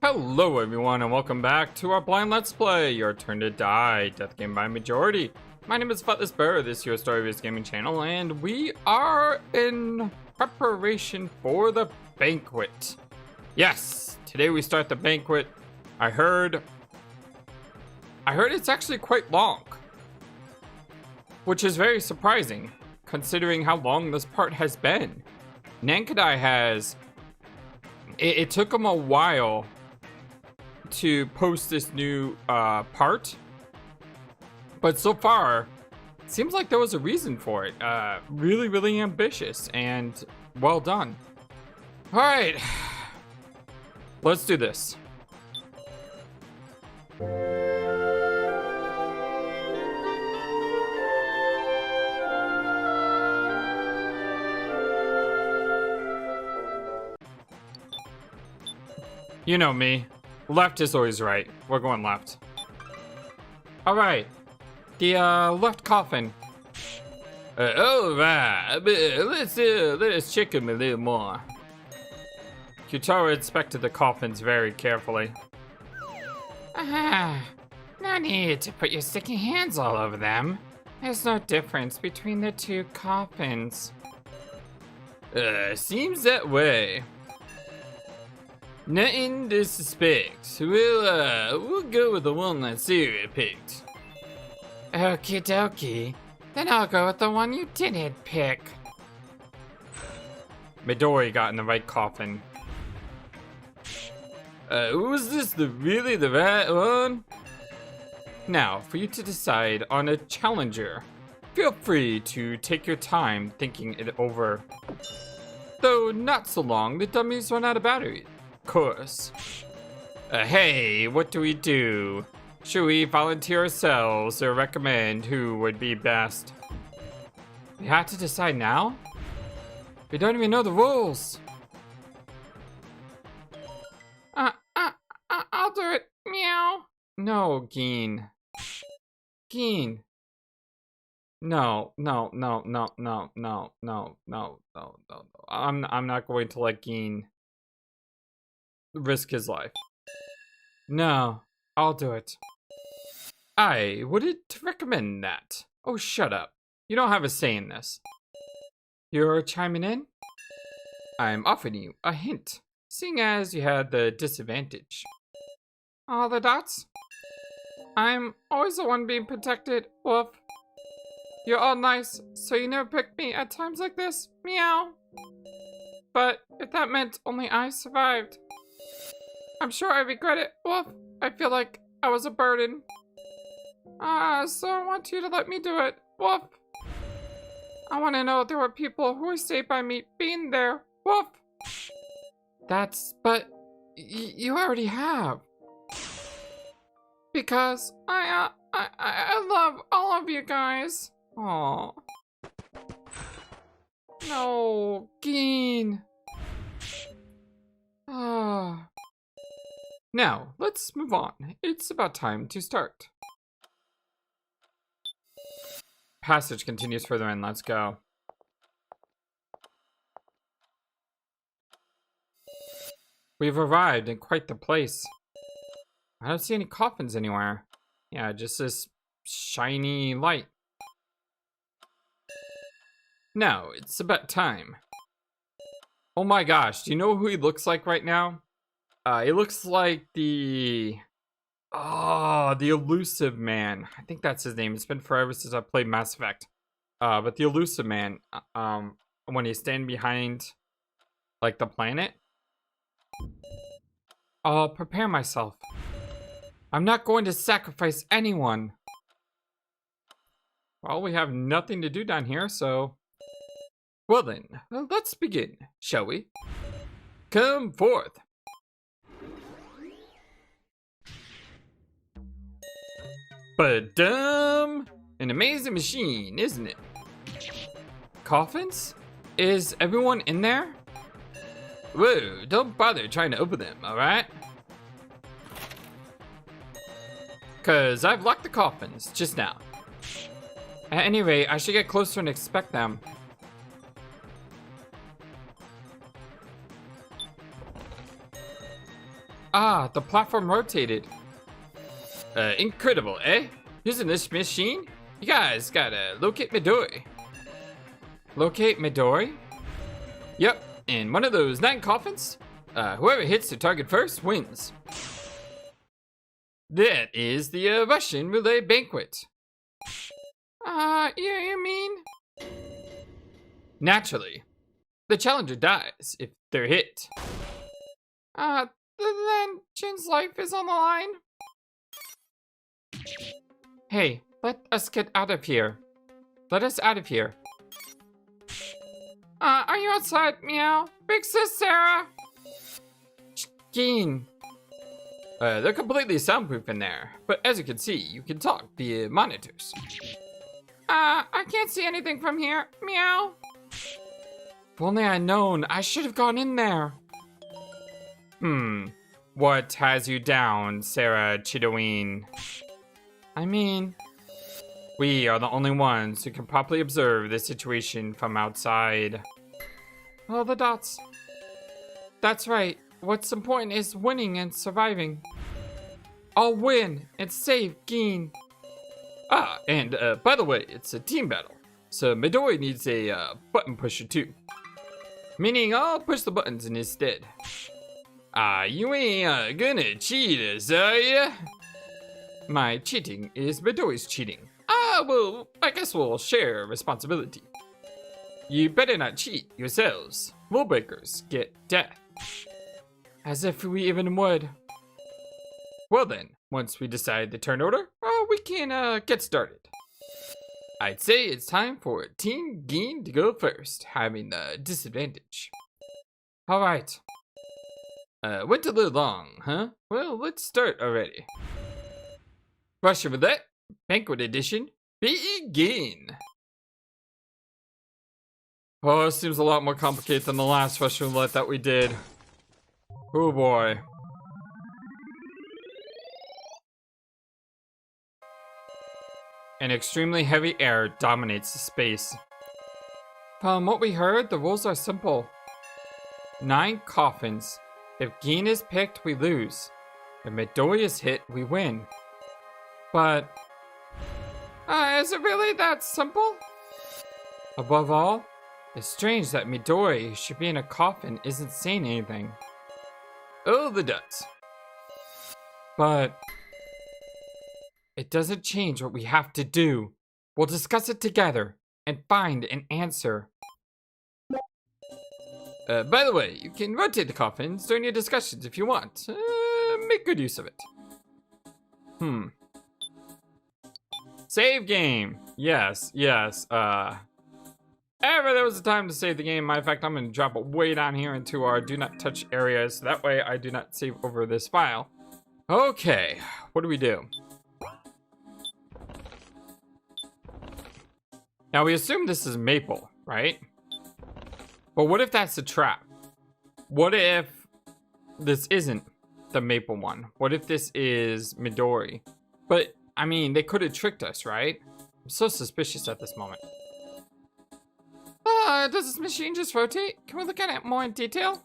Hello everyone and welcome back to our blind let's play, Your Turn to Die, Death Game by Majority. My name is FlightlessBird, this is your story-based gaming channel, and we are in preparation for the Banquet. Yes, today we start the Banquet. I heard it's actually quite long, which is very surprising, considering how long this part has been. Nankidai has... It took him a while to post this new part, but so far seems like there was a reason for it. Really ambitious and well done. All right, let's do this. You know me. Left is always right. We're going left. Alright. The left coffin. Alright. Let's check him a little more. Kutaro inspected the coffins very carefully. No need to put your sticky hands all over them. There's no difference between the two coffins. Seems that way. Nothing to suspect. We'll go with the one that Siri picked. Okie dokie. Then I'll go with the one you didn't pick. Midori got in the right coffin. Was this really the right one? Now, for you to decide on a challenger, feel free to take your time thinking it over. Though not so long, the dummies run out of battery. Course. Hey, what do we do? Should we volunteer ourselves or recommend who would be best? We have to decide now? We don't even know the rules. I'll do it. Meow. No, Geen. Geen. No. I'm not going to let Geen risk his life. No, I'll do it. I wouldn't recommend that. Oh, shut up. You don't have a say in this. You're chiming in? I'm offering you a hint, seeing as you had the disadvantage. All the dots? I'm always the one being protected, Wolf. You're all nice, so you never pick me at times like this. Meow. But if that meant only I survived, I'm sure I regret it, Wolf. I feel like I was a burden. So I want you to let me do it, Wolf. I want to know there were people who were saved by me being there, Wolf. But you already have. Because I love all of you guys. Aw. No, Geen. Now, let's move on. It's about time to start. Passage continues further in. Let's go. We've arrived in quite the place. I don't see any coffins anywhere. Yeah, just this shiny light. Now, it's about time. Oh my gosh, do you know who he looks like right now? It looks like the elusive man. I think that's his name. It's been forever since I played Mass Effect. But the elusive man, when he's standing behind, like, the planet. I'll prepare myself. I'm not going to sacrifice anyone. Well, we have nothing to do down here, so... Well then, let's begin, shall we? Come forth. Ba-dum! An amazing machine, isn't it? Coffins? Is everyone in there? Whoa, don't bother trying to open them, alright? Cause I've locked the coffins just now. At any rate, I should get closer and inspect them. Ah, the platform rotated. Incredible, eh? Using this machine, you guys gotta locate Midori. Locate Midori? Yep, in one of those 9 coffins, whoever hits the target first wins. That is the Russian roulette banquet. You mean? Naturally, the challenger dies if they're hit. Then Jin's life is on the line. Hey, let us get out of here. Let us out of here. Are you outside, Meow? Big sis Sarah? Gene. They're completely soundproof in there, but as you can see, you can talk via monitors. I can't see anything from here. Meow. If only I'd known, I should have gone in there. What has you down, Sarah Chidoween? I mean, we are the only ones who can properly observe the situation from outside. Oh, the dots. That's right. What's important is winning and surviving. I'll win and save Geen. And by the way, it's a team battle. So Midori needs a button pusher too. Meaning I'll push the buttons in his stead. You ain't gonna cheat us, are ya? My cheating is Midori's cheating. Well, I guess we'll share responsibility. You better not cheat yourselves. Rule breakers get death. As if we even would. Well then, once we decide the turn order, we can get started. I'd say it's time for Team Geen to go first, having the disadvantage. Alright. Went a little long, huh? Well, let's start already. Russian Roulette, Banquet Edition, begin! Oh, it seems a lot more complicated than the last Russian Roulette that we did. Oh boy. An extremely heavy air dominates the space. From what we heard, the rules are simple. 9 coffins. If Geen is picked, we lose. If Midori is hit, we win. But... is it really that simple? Above all, it's strange that Midori should be in a coffin isn't saying anything. Oh, the dots. But... it doesn't change what we have to do. We'll discuss it together and find an answer. By the way, you can rotate the coffins during your discussions if you want. Make good use of it. Save game. Yes. Ever there was a time to save the game. Matter of fact, I'm gonna drop it way down here into our do not touch areas. So that way I do not save over this file. Okay, what do we do? Now we assume this is Maple, right? But what if that's a trap? What if this isn't the Maple one? What if this is Midori? But, I mean, they could have tricked us, right? I'm so suspicious at this moment. Does this machine just rotate? Can we look at it more in detail?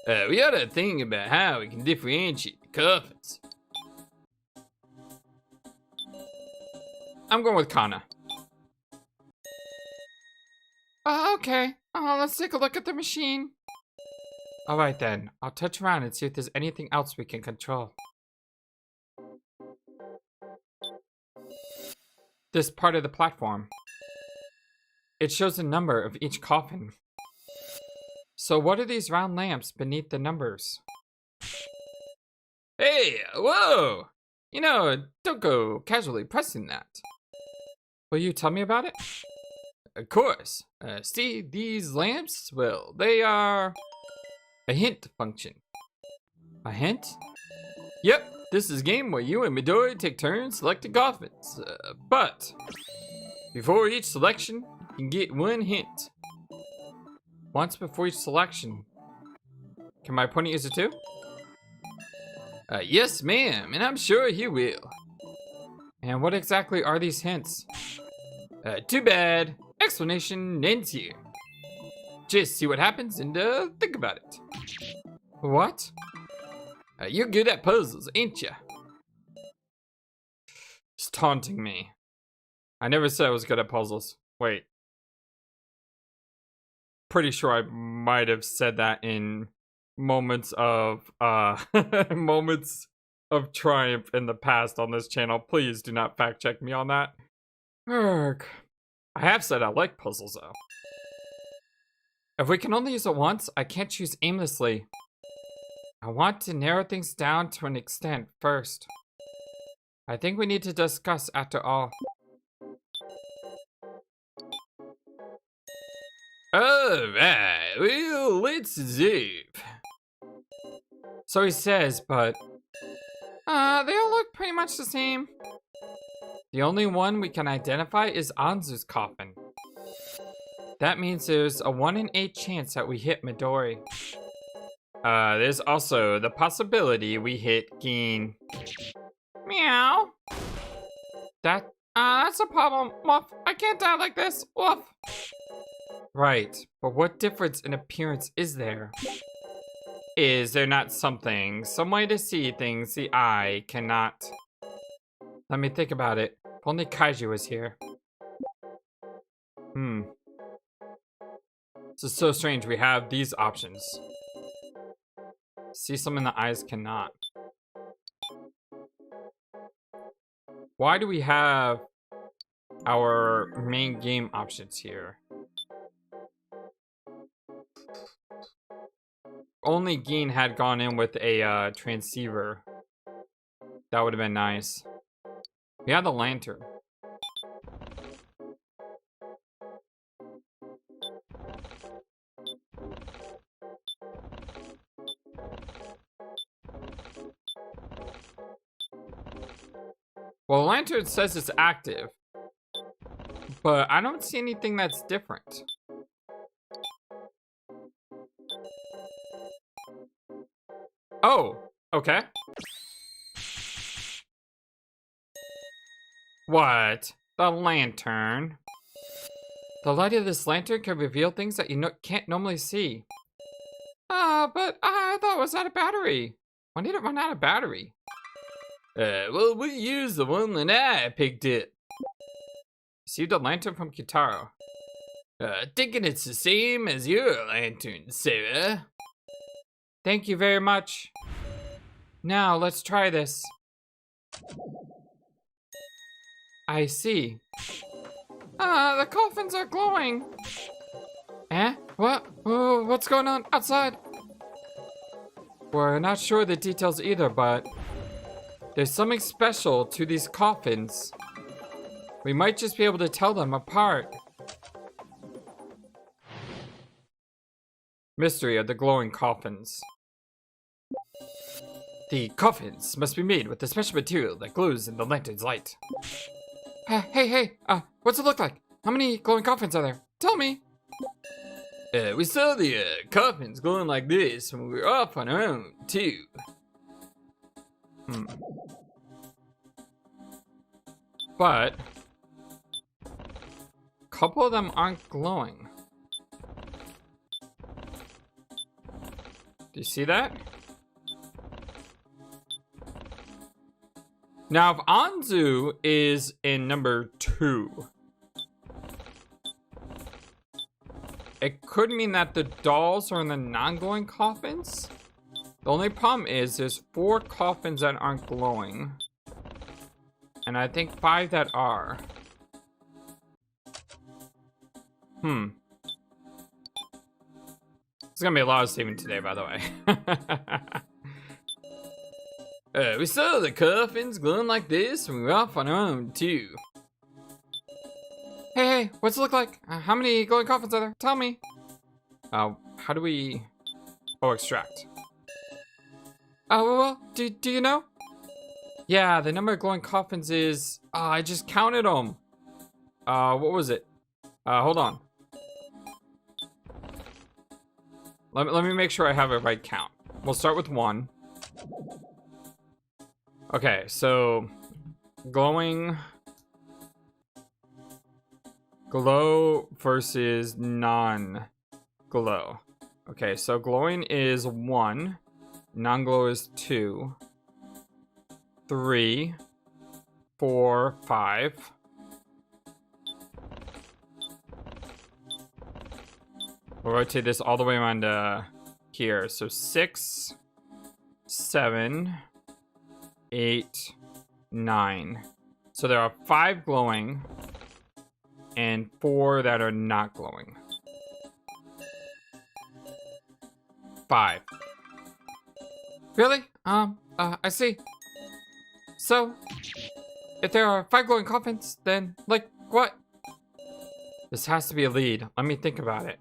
We ought to think about how we can differentiate the coffins. I'm going with Kana. Okay. Let's take a look at the machine. Alright then, I'll touch around and see if there's anything else we can control. This part of the platform. It shows the number of each coffin. So what are these round lamps beneath the numbers? Hey, whoa! You know, don't go casually pressing that. Will you tell me about it? Of course. See, these lamps? Well, they are a hint function. A hint? Yep, this is a game where you and Midori take turns selecting coffins. But before each selection, you can get 1 hint. Once before each selection. Can my opponent use it too? Yes, ma'am, and I'm sure he will. And what exactly are these hints? Too bad. Explanation ends here. Just see what happens and think about it. What? You're good at puzzles, ain't ya? He's taunting me. I never said I was good at puzzles. Wait. Pretty sure I might have said that in moments of moments of triumph in the past on this channel. Please do not fact check me on that. Urgh. I have said I like puzzles though. If we can only use it once, I can't choose aimlessly. I want to narrow things down to an extent first. I think we need to discuss after all. Alright, well, let's see. So he says, but... they all look pretty much the same. The only one we can identify is Anzu's coffin. That means there's a 1 in 8 chance that we hit Midori. There's also the possibility we hit Gin. Meow. That's a problem. Woof. I can't die like this. Woof. Right, but what difference in appearance is there? Is there not some way to see things the eye cannot? Let me think about it. If only Kaiju was here. This is so strange. We have these options. See something the eyes cannot. Why do we have our main game options here? Only Gin had gone in with a transceiver. That would have been nice. We have the lantern. Well, the lantern says it's active, but I don't see anything that's different. Oh, okay. What? The lantern? The light of this lantern can reveal things that you can't normally see. But I thought it was out of battery. When did it run out of battery? Well, we used the one that I picked up. Received a lantern from Kitaro. Thinking it's the same as your lantern, Sarah. Thank you very much. Now, let's try this. I see. The coffins are glowing. Eh? What? Oh, what's going on outside? We're not sure the details either, but there's something special to these coffins. We might just be able to tell them apart. Mystery of the glowing coffins. The coffins must be made with a special material that glows in the lantern's light. Hey, what's it look like? How many glowing coffins are there? Tell me. We saw the coffins glowing like this when we were off on our own, too. But a couple of them aren't glowing. Do you see that? Now, if Anzu is in number 2, it could mean that the dolls are in the non-glowing coffins. The only problem is there's 4 coffins that aren't glowing. And I think 5 that are. It's gonna be a lot of saving today, by the way. We saw the coffins glowing like this when we were off on our own, too. Hey, what's it look like? How many glowing coffins are there? Tell me. How do we... Oh, extract. Well, do you know? Yeah, the number of glowing coffins is... I just counted them. What was it? Hold on. Let me make sure I have a right count. We'll start with 1. Okay, so... Glowing... Glow versus non-glow. Okay, so glowing is 1. Non-glow is 2. 3. 4, 5. We'll rotate this all the way around to here. So 6, 7, 8, 9. So there are 5 glowing and 4 that are not glowing. 5. Really? I see. So, if there are 5 glowing coffins, then, like, what? This has to be a lead. Let me think about it.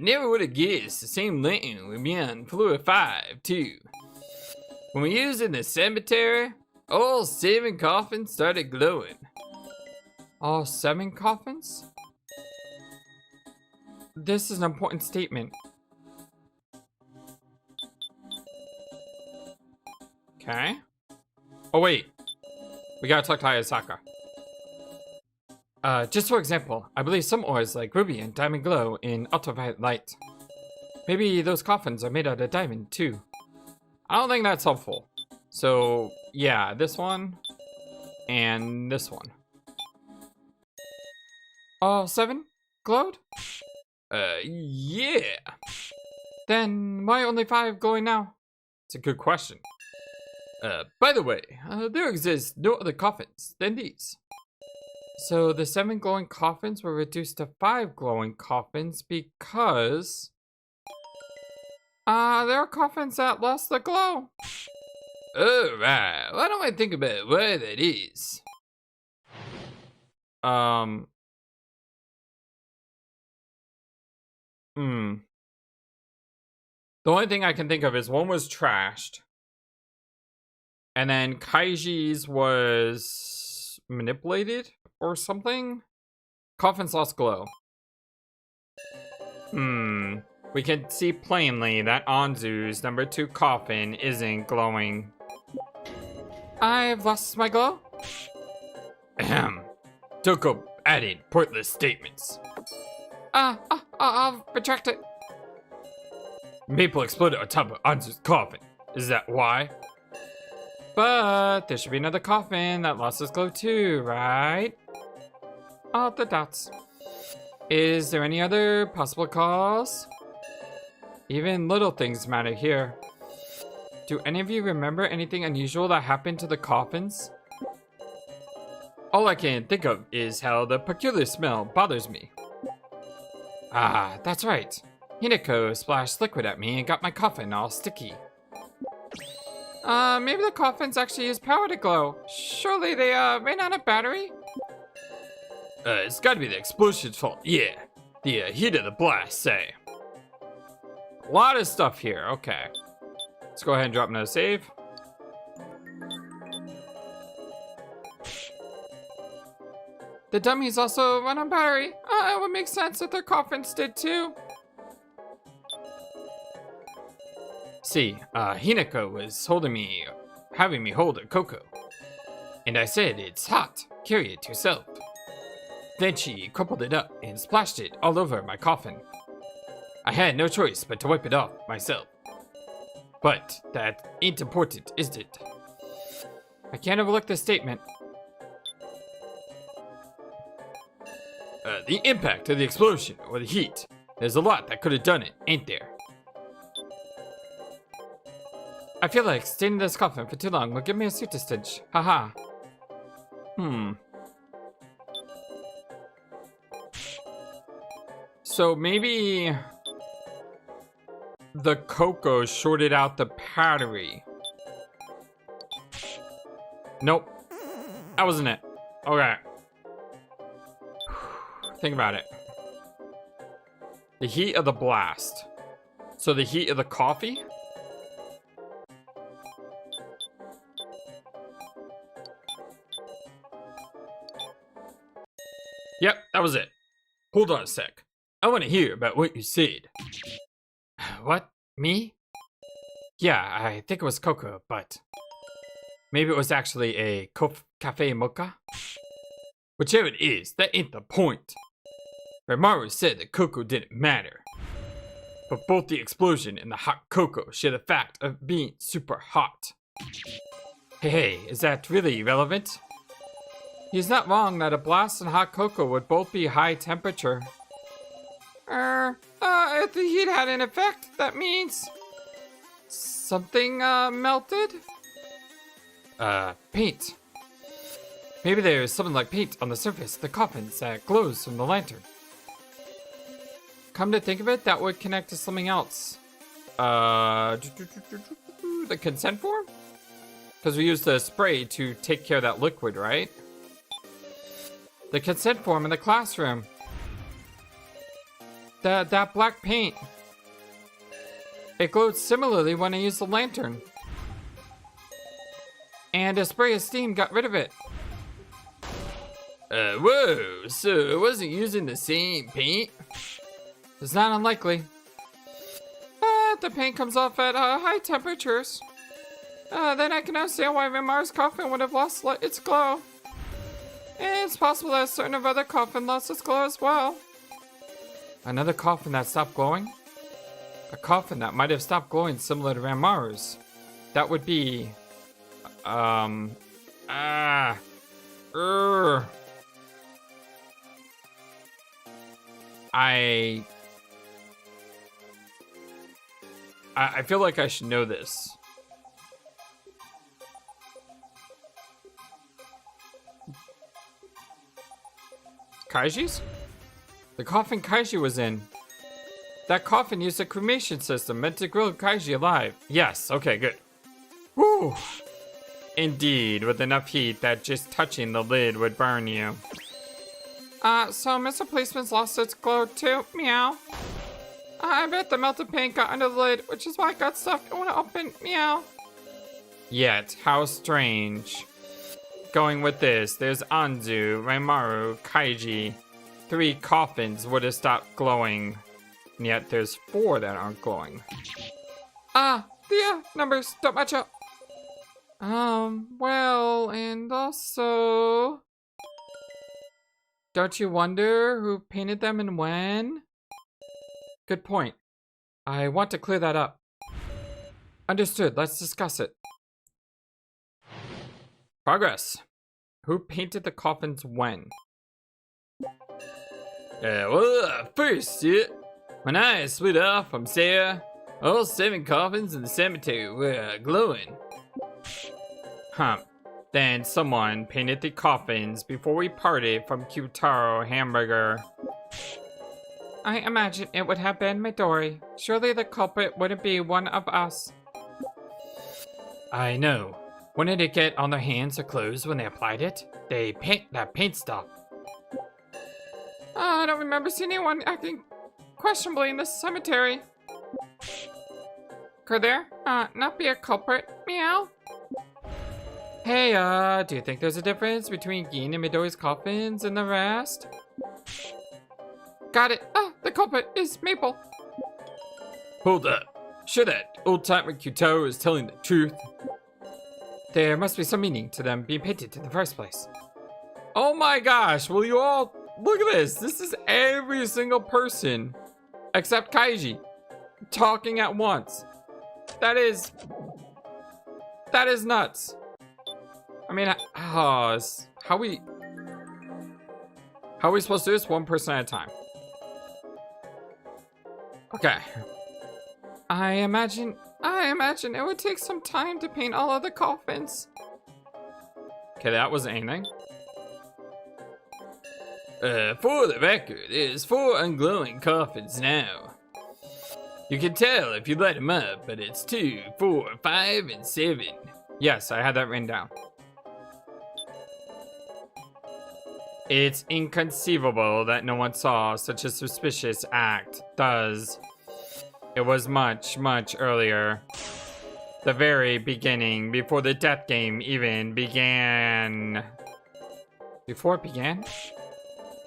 Never would have guessed the same lantern would be on floor 5, too. When we used it in the cemetery, all 7 coffins started glowing. All 7 coffins? This is an important statement. Okay. Oh, wait. We gotta talk to Ayasaka. Just for example, I believe some ores like ruby and diamond glow in ultraviolet light. Maybe those coffins are made out of diamond, too. I don't think that's helpful. So, yeah, this one and this one. All 7 glowed? Yeah. Then why only 5 glowing now? It's a good question. By the way, there exists no other coffins than these. So the 7 glowing coffins were reduced to 5 glowing coffins because there are coffins that lost the glow. Alright, why don't I think about why that is? The only thing I can think of is one was trashed. And then Kaiji's was manipulated or something? Coffins lost glow. We can see plainly that Anzu's number 2 coffin isn't glowing. I've lost my glow? Ahem. Toko added pointless statements. I'll retract it. Maple exploded on top of Anzu's coffin. Is that why? But there should be another coffin that lost its glow too, right? All the dots. Is there any other possible cause? Even little things matter here. Do any of you remember anything unusual that happened to the coffins? All I can think of is how the peculiar smell bothers me. Ah, that's right. Hinako splashed liquid at me and got my coffin all sticky. Maybe the coffins actually use power to glow. Surely they, ran out of battery? It's gotta be the explosion's fault. Yeah. The, heat of the blast, say. A lot of stuff here. Okay. Let's go ahead and drop another save. The dummies also run on battery. It would make sense if their coffins did too. See, Hinako was having me hold a cocoa. And I said, it's hot, carry it yourself. Then she crumpled it up and splashed it all over my coffin. I had no choice but to wipe it off myself. But that ain't important, is it? I can't overlook this statement. The impact of the explosion or the heat. There's a lot that could have done it, ain't there? I feel like staying in this coffin for too long will give me a suit stench. Haha. So maybe the cocoa shorted out the battery. Nope. That wasn't it. Okay. Think about it. The heat of the blast. So the heat of the coffee? Yep, that was it. Hold on a sec. I want to hear about what you said. What? Me? Yeah, I think it was cocoa, but maybe it was actually a cafe mocha? Whichever it is, that ain't the point. Rimaru said that cocoa didn't matter. but both the explosion and the hot cocoa share the fact of being super hot. Hey, is that really relevant? He's not wrong that a blast and hot cocoa would both be high temperature. If the heat had an effect, that means something, melted? Paint. Maybe there's something like paint on the surface of the coffins that glows from the lantern. Come to think of it, that would connect to something else. The consent form? Because we used the spray to take care of that liquid, right? The consent form in the classroom. That black paint. It glowed similarly when I used the lantern. And a spray of steam got rid of it. Whoa, so it wasn't using the same paint? It's not unlikely. But the paint comes off at high temperatures. Then I can understand why Rimar's coffin would have lost its glow. And it's possible that a certain other coffin lost its glow as well. Another coffin that stopped glowing? A coffin that might have stopped glowing similar to Ranmaru's. That would be... I feel like I should know this. Kaiji's? The coffin Kaiji was in. That coffin used a cremation system meant to grill Kaiji alive. Yes, okay, good. Woo! Indeed, with enough heat that just touching the lid would burn you. So Mr. Policeman's lost its glow too? Meow. I bet the melted paint got under the lid, which is why it got stuck when it opened. Meow. Yet, how strange. Going with this, there's Anzu, Ranmaru, Kaiji. 3 coffins would have stopped glowing. And yet there's 4 that aren't glowing. The numbers don't match up. Well, and also... Don't you wonder who painted them and when? Good point. I want to clear that up. Understood, let's discuss it. Progress. Who painted the coffins when? First, when I split off from Sarah, all 7 coffins in the cemetery were glowing. Then someone painted the coffins before we parted from Kyutaro Hamburger. I imagine it would have been Midori. Surely the culprit wouldn't be one of us. I know. Wouldn't it get on their hands or clothes when they applied it? They paint that paint stuff. I don't remember seeing anyone acting questionably in this cemetery. Could there not be a culprit? Meow. Hey, do you think there's a difference between Gin and Midori's coffins and the rest? Got it. The culprit is Maple. Hold up. Sure that old-timer Kyutaro is telling the truth. There must be some meaning to them being painted in the first place. Oh my gosh, will you all... Look at this. This is every single person except Kaiji talking at once. That is nuts. I mean, how are we supposed to do this? One person at a time. Okay. I imagine it would take some time to paint all of the coffins. Okay, that wasn't anything. For the record, there's 4 unglowing coffins now. You can tell if you light them up, but it's 2, 4, 5, and 7. Yes, I had that written down. It's inconceivable that no one saw such a suspicious act. It was much, much earlier. The very beginning, before the death game even began. Before it began?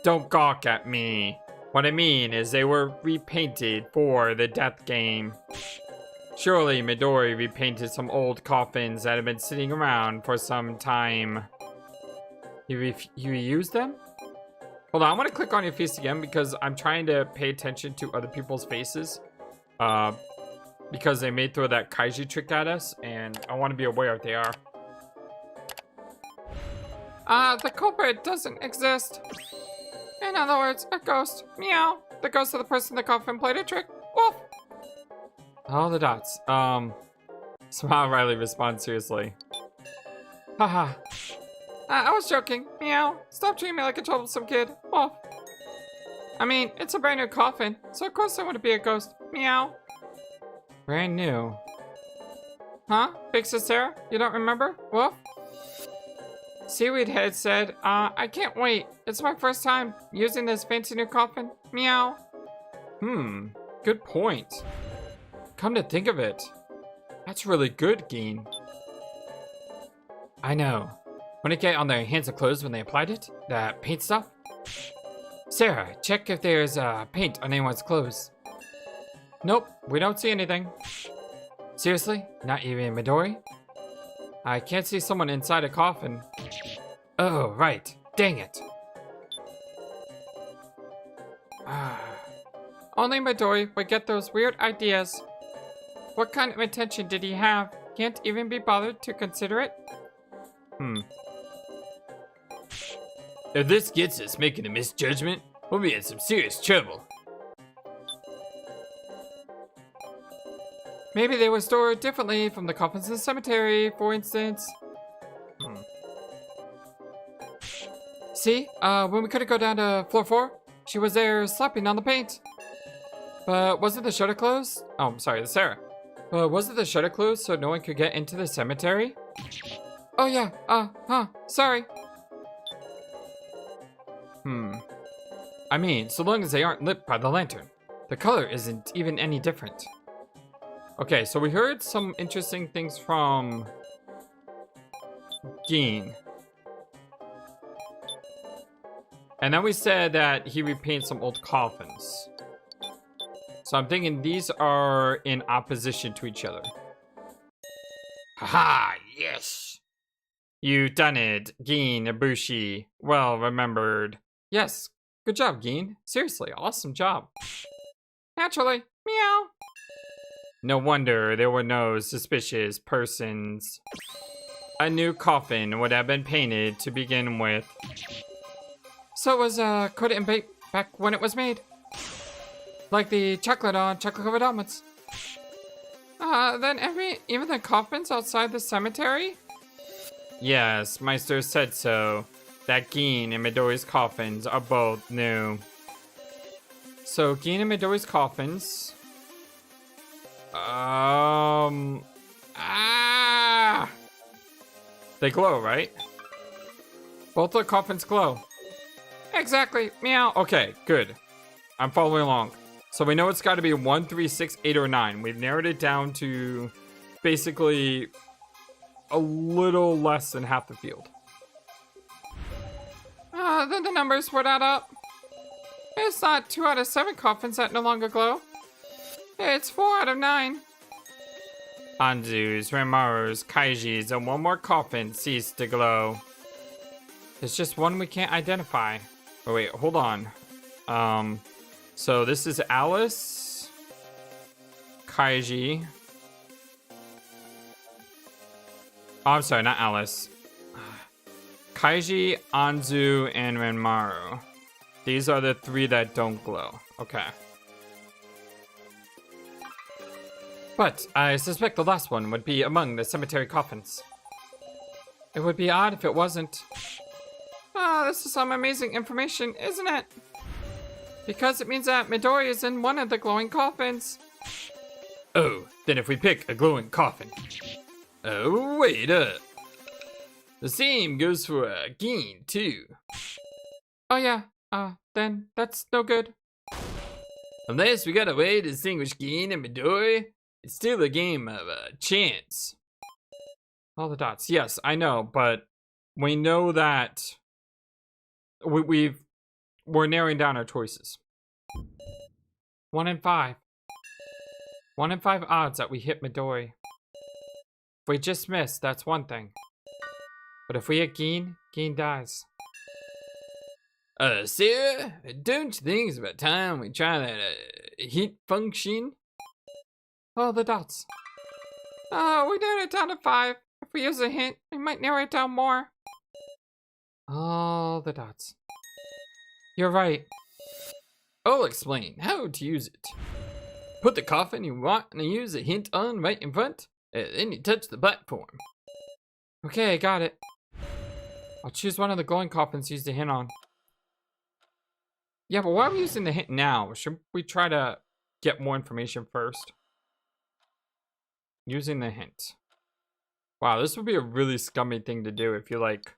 Don't gawk at me. What I mean is they were repainted for the death game. Surely Midori repainted some old coffins that had been sitting around for some time. You reused them? Hold on, I want to click on your face again because I'm trying to pay attention to other people's faces. Because they may throw that kaiji trick at us, and I want to be aware if they are. The culprit doesn't exist. In other words, a ghost. Meow. The ghost of the person in the coffin played a trick. Woof. All the dots. Somehow Riley responds seriously. Haha. I was joking. Meow. Stop treating me like a troublesome kid. Woof. I mean, it's a brand new coffin, so of course I want to be a ghost. Meow. Brand new. Huh? Big Sis Sarah? You don't remember? Woof. Seaweed Head said, I can't wait. It's my first time using this fancy new coffin. Meow. Good point. Come to think of it, that's really good, Geen. I know. Want to get on their hands and clothes when they applied it? That paint stuff? Sarah, check if there's paint on anyone's clothes. Nope, we don't see anything. Seriously? Not even Midori? I can't see someone inside a coffin. Oh, right. Dang it. Only Midori would get those weird ideas. What kind of intention did he have? Can't even be bothered to consider it? If this gets us making a misjudgment, we'll be in some serious trouble. Maybe they were stored differently from the coffins in the cemetery, for instance. See, when we couldn't go down to floor 4, she was there slapping on the paint. But wasn't the shutter closed? Oh, I'm sorry, Sarah. But wasn't the shutter closed so no one could get into the cemetery? Oh yeah, sorry. I mean, so long as they aren't lit by the lantern. The color isn't even any different. Okay, so we heard some interesting things from Geen. And then we said that he repainted some old coffins. So I'm thinking these are in opposition to each other. Haha, yes! You've done it, Geen Ibushi. Well remembered. Yes, good job, Geen. Seriously, awesome job. Naturally, meow. No wonder there were no suspicious persons. A new coffin would have been painted to begin with. So it was coated in paint back when it was made. Like the chocolate on chocolate-covered omelets. Then even the coffins outside the cemetery? Yes, Meister said so. That Geen and Midori's coffins are both new. So Geen and Midori's coffins. They glow, right? Both the coffins glow. Exactly, meow. Okay, good. I'm following along. So we know it's got to be 1, 3, 6, 8, or 9. We've narrowed it down to basically a little less than half the field. Then the numbers would add up. It's not 2 out of 7 coffins that no longer glow. It's 4 out of 9. Anzu's, Renmaru's, Kaiji's, and one more coffin ceased to glow. There's just one we can't identify. Oh wait, hold on. So this is Alice, Kaiji. Oh, I'm sorry, not Alice. Kaiji, Anzu, and Renmaru. These are the 3 that don't glow. Okay. But I suspect the last one would be among the cemetery coffins. It would be odd if it wasn't. This is some amazing information, isn't it? Because it means that Midori is in one of the glowing coffins. Oh, then if we pick a glowing coffin. Oh, wait up. The same goes for Geen, too. Oh yeah, then that's no good. Unless we got a way to distinguish Geen and Midori, it's still a game of chance. All the dots, yes, I know, but we know that we're narrowing down our choices. 1 in 5. 1 in 5 odds that we hit Midori. If we just miss, that's one thing. But if we hit Geen, Geen dies. Sarah, don't you think it's about time we try that heat function? Oh, the dots. Oh, we narrowed it down to 5. If we use a hint, we might narrow it down more. All the dots. You're right. I'll explain how to use it. Put the coffin you want and use a hint on right in front, and then you touch the platform. Okay, got it. I'll choose one of the glowing coffins to use the hint on. Yeah, but why are we using the hint now? Should we try to get more information first? Using the hint. Wow, this would be a really scummy thing to do if you like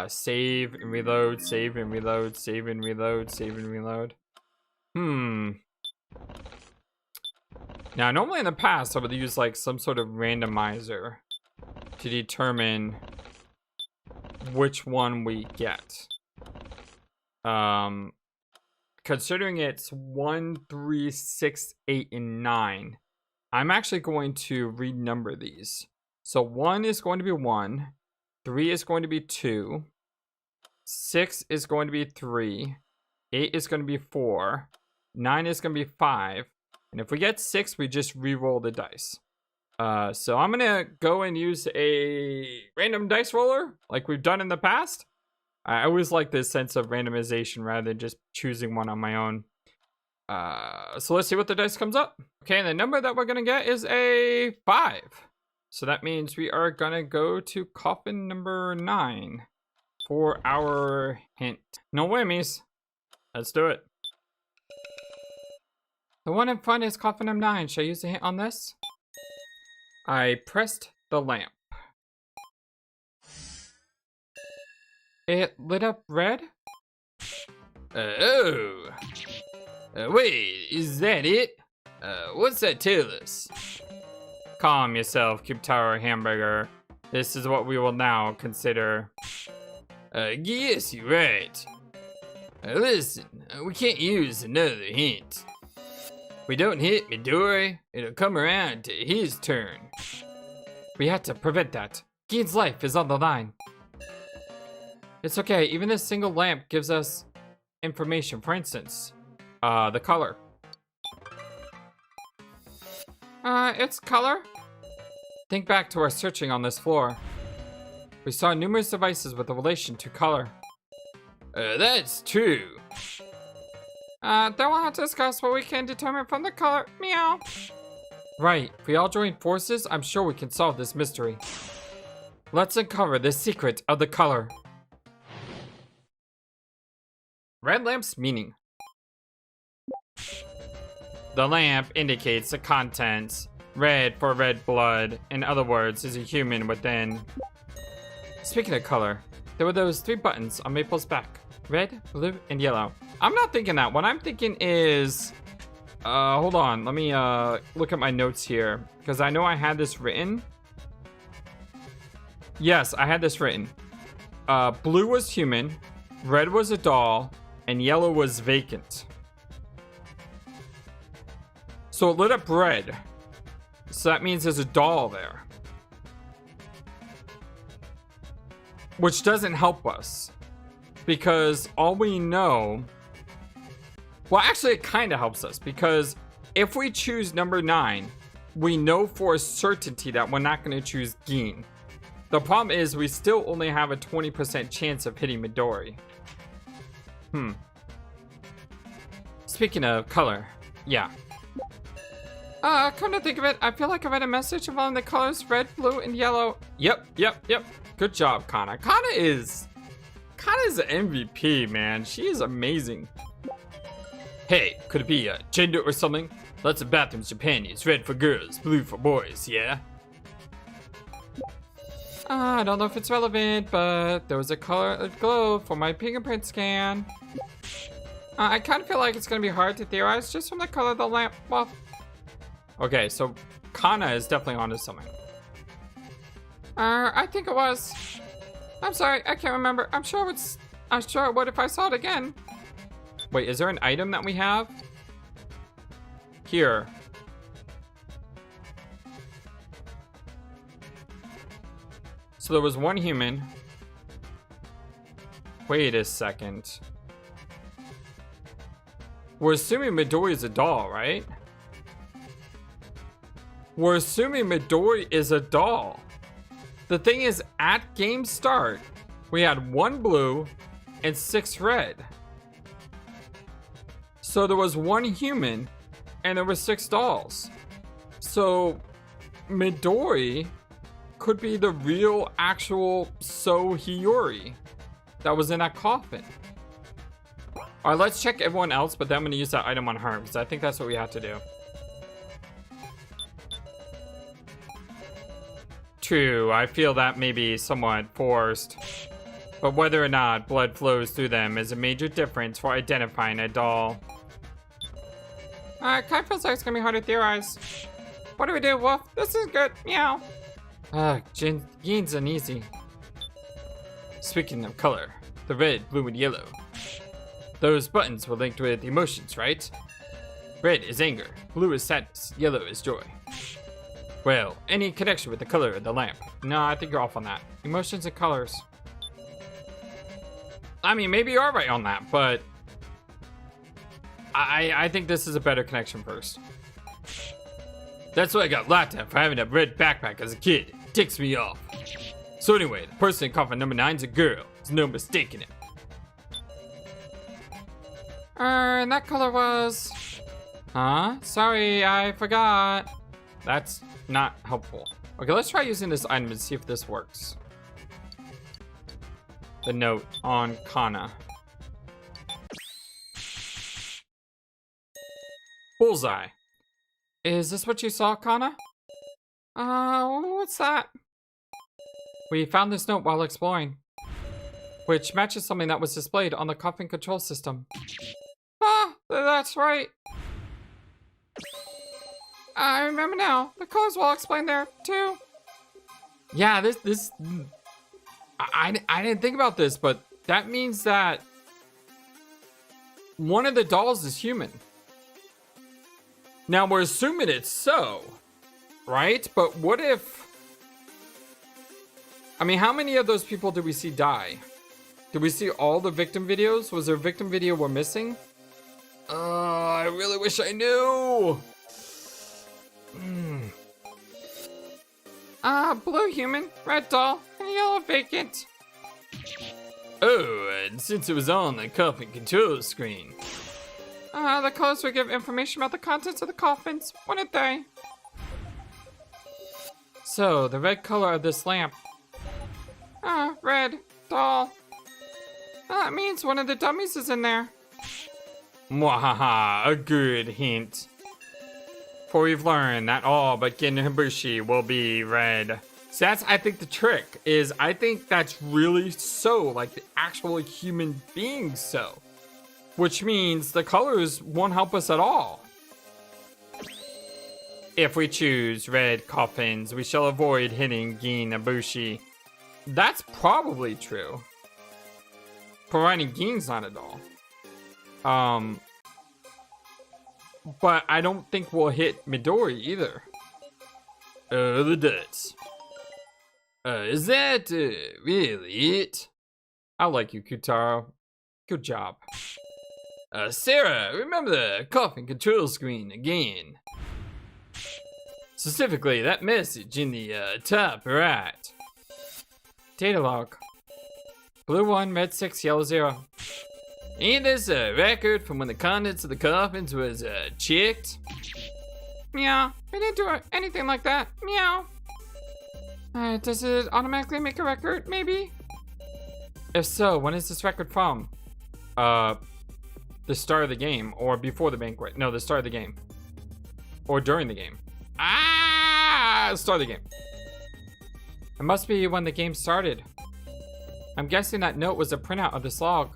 save and reload, save and reload, save and reload, save and reload. Now, normally in the past, I would use like some sort of randomizer to determine which one we get. Considering it's 1, 3, 6, 8, and 9, I'm actually going to renumber these. So 1 is going to be 1, 3 is going to be 2, 6 is going to be 3, 8 is going to be 4, 9 is going to be 5, and if we get 6, we just re-roll the dice. So I'm gonna go and use a random dice roller like we've done in the past. I always like this sense of randomization rather than just choosing one on my own. So let's see what the dice comes up. Okay, and the number that we're gonna get is a 5. So that means we are gonna go to coffin number 9 for our hint. No whammies. Let's do it. The one in front is coffin number 9. Should I use the hint on this? I pressed the lamp. It lit up red? Wait, is that it? What's that tell us? Calm yourself, Cube Tower Hamburger. This is what we will now consider. Yes, you're right. Listen, we can't use another hint. We don't hit Midori, it'll come around to his turn. We have to prevent that. Gein's life is on the line. It's okay, even this single lamp gives us information. For instance, the color. Its color? Think back to our searching on this floor. We saw numerous devices with a relation to color. That's true. Then we'll have to discuss what we can determine from the color. Meow. Right, if we all join forces, I'm sure we can solve this mystery. Let's uncover the secret of the color. Red lamp's meaning. The lamp indicates the contents. Red for red blood. In other words, is a human within. Speaking of color, there were those 3 buttons on Maple's back. Red, blue, and yellow. I'm not thinking that. What I'm thinking is... hold on. Let me look at my notes here. Because I know I had this written. Yes, I had this written. Blue was human. Red was a doll. And yellow was vacant. So it lit up red. So that means there's a doll there. Which doesn't help us. Because all we know... Well, actually, it kind of helps us. Because if we choose number 9, we know for a certainty that we're not going to choose Gein. The problem is we still only have a 20% chance of hitting Midori. Speaking of color, yeah. Come to think of it, I feel like I read a message involving the colors red, blue, and yellow. Yep. Good job, Kana. Kana is the MVP, man. She is amazing. Hey, could it be gender or something? Lots of bathrooms Japan use red for girls, blue for boys, yeah? I don't know if it's relevant, but there was a color glow for my fingerprint scan. I kind of feel like it's going to be hard to theorize just from the color of the lamp. Well, okay, so Kana is definitely onto something. I think it was. I'm sorry, I can't remember. I'm sure it would if I saw it again. Wait, is there an item that we have? Here. So there was one human. Wait a second. We're assuming Midori is a doll, right? we're assuming Midori is a doll. The thing is, at game start, we had 1 blue and 6 red. So there was 1 human and there were 6 dolls. So Midori could be the real actual So Hiyori that was in that coffin. Alright, let's check everyone else, but then I'm going to use that item on her because I think that's what we have to do. True, I feel that may be somewhat forced. But whether or not blood flows through them is a major difference for identifying a doll. Kind of feels like it's gonna be hard to theorize. What do we do, Wolf? This is good. Meow. Yin's uneasy. Speaking of color, the red, blue, and yellow. Those buttons were linked with emotions, right? Red is anger, blue is sadness, yellow is joy. Well, any connection with the color of the lamp? No, I think you're off on that. Emotions and colors. I mean, maybe you are right on that, but I think this is a better connection first. That's why I got laughed at for having a red backpack as a kid. It ticks me off. So anyway, the person in coffin number 9 is a girl. There's no mistaking it. And that color was... Huh? Sorry, I forgot. That's not helpful. Okay, let's try using this item and see if this works. The note on Kana. Bullseye. Is this what you saw, Kana? What's that? We found this note while exploring, which matches something that was displayed on the coffin control system. Ah, that's right. I remember now. The colors were all explained there, too. Yeah, this... I didn't think about this, but that means that one of the dolls is human. Now, we're assuming it's so, right? But what if... I mean, how many of those people did we see die? Did we see all the victim videos? Was there a victim video we're missing? I really wish I knew. Blue human, red doll, and yellow vacant. Oh, and since it was on the coffin control screen. The colors would give information about the contents of the coffins, wouldn't they? So, the red color of this lamp. Red, doll. That means one of the dummies is in there. Mwahaha, a good hint. For we've learned that all but Gin Hibushi will be red. So that's, I think, the trick, is I think that's really so, like the actual human being so. Which means the colors won't help us at all. If we choose red coffins, we shall avoid hitting Gin Hibushi. That's probably true. Providing Gin's not a doll. But I don't think we'll hit Midori either. The dots. Is that really it? I like you, Kutaro. Good job. Sarah, remember the coffin control screen again. Specifically, that message in the top right. Data log. Blue 1, red 6, yellow 0. Ain't this a record from when the contents of the coffins was checked? Meow. We didn't do anything like that. Meow. Does it automatically make a record, maybe? If so, when is this record from? The start of the game, or before the banquet. No, the start of the game. Or during the game. Start of the game. It must be when the game started. I'm guessing that note was a printout of this log.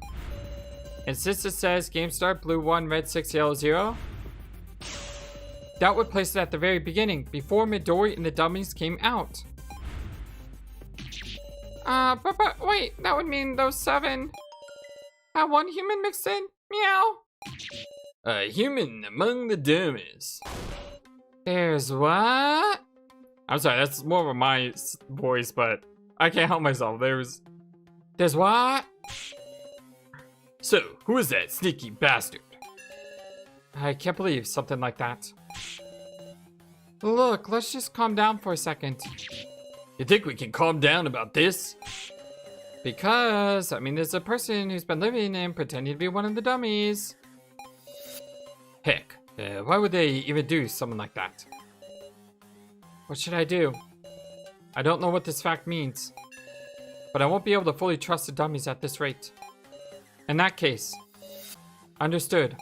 And since it says game start blue 1, red 6, yellow 0, that would place it at the very beginning, before Midori and the dummies came out. But wait, that would mean those 7 have 1 human mixed in? Meow. A human among the dummies. There's what? I'm sorry, that's more of my voice, but I can't help myself. There's what? So, who is that sneaky bastard? I can't believe something like that. Look, let's just calm down for a second. You think we can calm down about this? Because, I mean, there's a person who's been living and pretending to be one of the dummies. Heck, why would they even do something like that? What should I do? I don't know what this fact means, but I won't be able to fully trust the dummies at this rate. In that case, understood.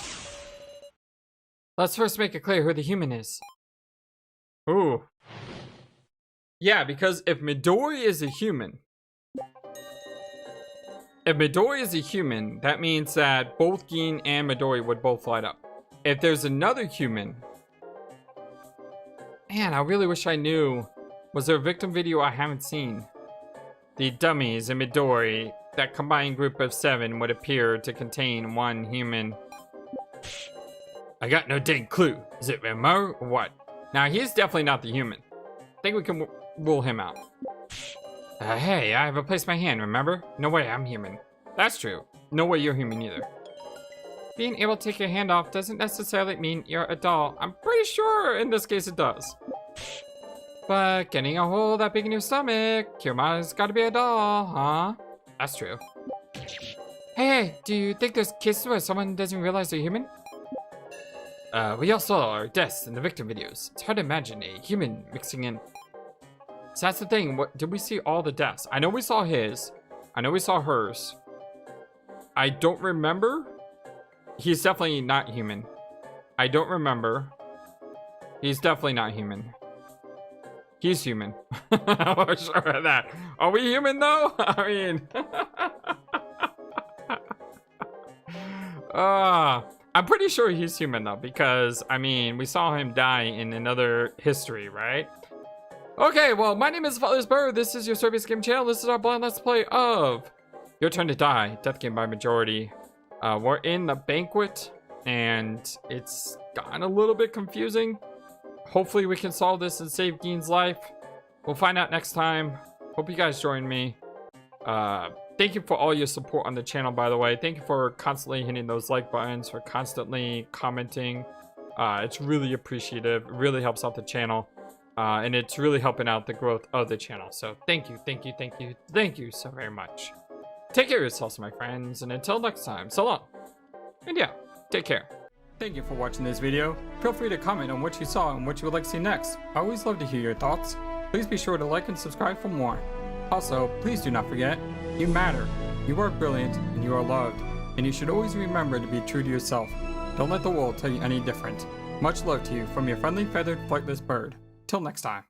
Let's first make it clear who the human is. Ooh. Yeah, because if Midori is a human, that means that both Gin and Midori would both light up. If there's another human, man, I really wish I knew. Was there a victim video I haven't seen? The dummies and Midori, that combined group of 7 would appear to contain one human. I got no dang clue. Is it Remo or what? Now, he's definitely not the human. I think we can rule him out. Hey, I replaced my hand, remember? No way I'm human. That's true. No way you're human either. Being able to take your hand off doesn't necessarily mean you're a doll. I'm pretty sure in this case it does. But getting a hole that big in your stomach, Kiyoma's gotta be a doll, huh? That's true. Hey, do you think there's cases where someone doesn't realize they're human? We all saw our deaths in the victim videos. It's hard to imagine a human mixing in. So that's the thing. What did we see all the deaths? I know we saw his. I know we saw hers. I don't remember. He's definitely not human. I don't remember. He's definitely not human. He's human. I'm sure of that. Are we human though? I mean, I'm pretty sure he's human though, because I mean, we saw him die in another history, right? Okay, well, my name is FlightlessBird. This is your Service Game channel. This is our blind let's play of Your Turn to Die, Death Game by Majority. We're in the Banquet, and it's gotten a little bit confusing. Hopefully we can solve this and save Gin's life. We'll find out next time. Hope you guys join me. Thank you for all your support on the channel, by the way. Thank you for constantly hitting those like buttons, for constantly commenting. It's really appreciative. It really helps out the channel. And it's really helping out the growth of the channel. So thank you, thank you, thank you, thank you so very much. Take care of yourselves, my friends, and until next time, so long. And yeah, take care. Thank you for watching this video. Feel free to comment on what you saw and what you would like to see next. I always love to hear your thoughts. Please be sure to like and subscribe for more. Also, please do not forget, you matter. You are brilliant and you are loved. And you should always remember to be true to yourself. Don't let the world tell you any different. Much love to you from your friendly feathered flightless bird. Till next time.